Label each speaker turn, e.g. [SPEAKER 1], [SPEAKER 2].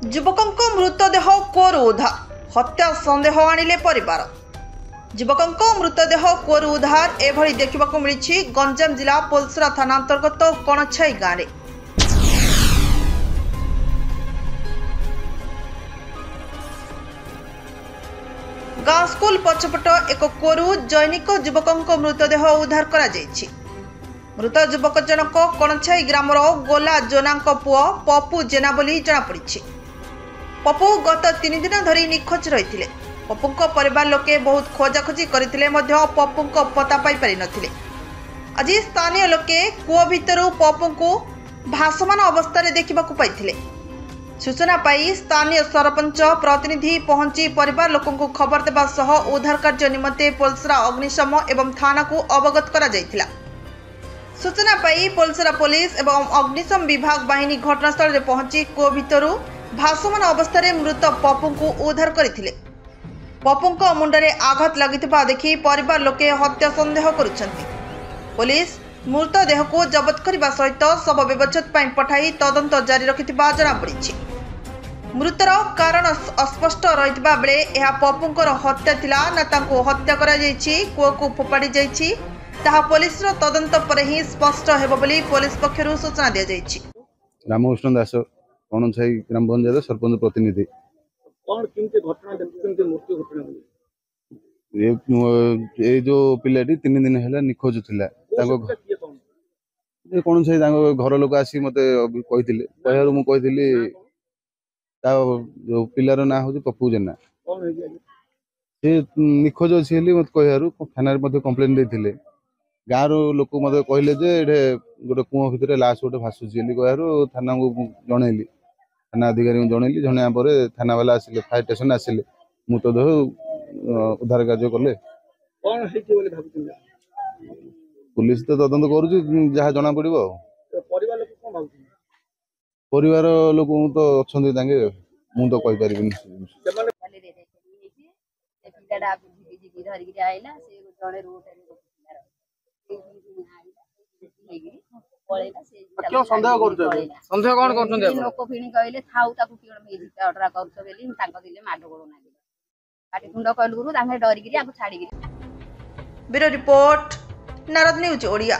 [SPEAKER 1] युवक मृतदेह कूअरु उद्धार हत्या सन्देह आनिले परिवार। युवक मृतदेह कूअरु उद्धार एभली देखा मिली गंजाम जिला पोलसरा थाना अंतर्गत कणछाई गाँव में। गाँ स्कूल पछपट एक कूअरु जैनिक युवक मृतदेह उद्धार करा जायछि। मृत युवक जनक कणछाई ग्रामर गोला जोना पुओ पप्पू जेना बोली जनापड़ी। पप्पू गत 3 दिन धरी निखोज रही। पप्पू परिवार लोके बहुत खोजाखोजी करते पप्पू पता पाई पारि नथिले। आज स्थानीय लोके कूओ भितरु पप्पू को भासमान अवस्था देखा पाई। सूचना पाई स्थानीय सरपंच प्रतिनिधि पहुंची परिवार लोकों को खबर देवा सह उद्धार कार्य निमंते पोलसरा अग्निशम एवं थाना को अवगत करा जायथिला। सूचना पाई पोलसरा पुलिस एवं अग्निशम विभाग बाहिनी घटनास्थल में पहुंची कूओ भितरु भासमान अवस्था मृत पप्पू को उद्धार करथिले। पप्पू मुंडरे आघात लगिथिबा देखि परिवार लोके हत्या सन्देह करुछंती। पुलिस मृतदेह को जबत करने सहित शव व्यवच्छेद पठाई तदंत जारी रखिथिबा जनापड़ी। मृतर कारण अस्पष्ट रहिथिबा बेले एहा पप्पूंकर हत्या थिला ना तांको हत्या करा जायछि कूओ को फोपाड़ी जायछि ताहा पुलिस रो तदंत पर ही स्पष्ट हेबो बोली पुलिस पक्षरु सूचना दिया जायछि।
[SPEAKER 2] रामकृष्ण दास कणछाई ग्राम पंचायत सरपंच प्रतिनिधि।
[SPEAKER 3] कौन किंते घटना देखते मृत्यु घटना
[SPEAKER 2] ये जो पिलाटी 3 दिन है निखोज थिला कणछाई घर लोक आसी मते कहिथिले कहयारु मु कहिथिली जो पिलार ना हो पप्पू जेना से निखोज अच्छी मत कहयारु थाना रे कंप्लेन देथिले। गाँव लोक मत कहले जे एठे गोटे कूओ भितर लाश गोटे भासुची कहयारु थाना को जनइली। थाना अधिकारी को जनइली जणिया पर थाना वाला आसिले फायर स्टेशन आसिले मृतदेह उद्धार कार्य कले। पुलिस तो तदंत करुची जहाँ जना पड़ो। परिवार लोक तो अच्छा मु तो कही पारि
[SPEAKER 3] संदेह कौन करछन
[SPEAKER 4] लोक फिणी कहले थाउ ताकू किण मेजिक ऑर्डर करछ बेली तांको दिले माडो गोळो नागे पाटी खुंड कहलु गुरु तांगे डरी गिरी आको छाडी गिरी।
[SPEAKER 1] Bureau report Narad news Odia.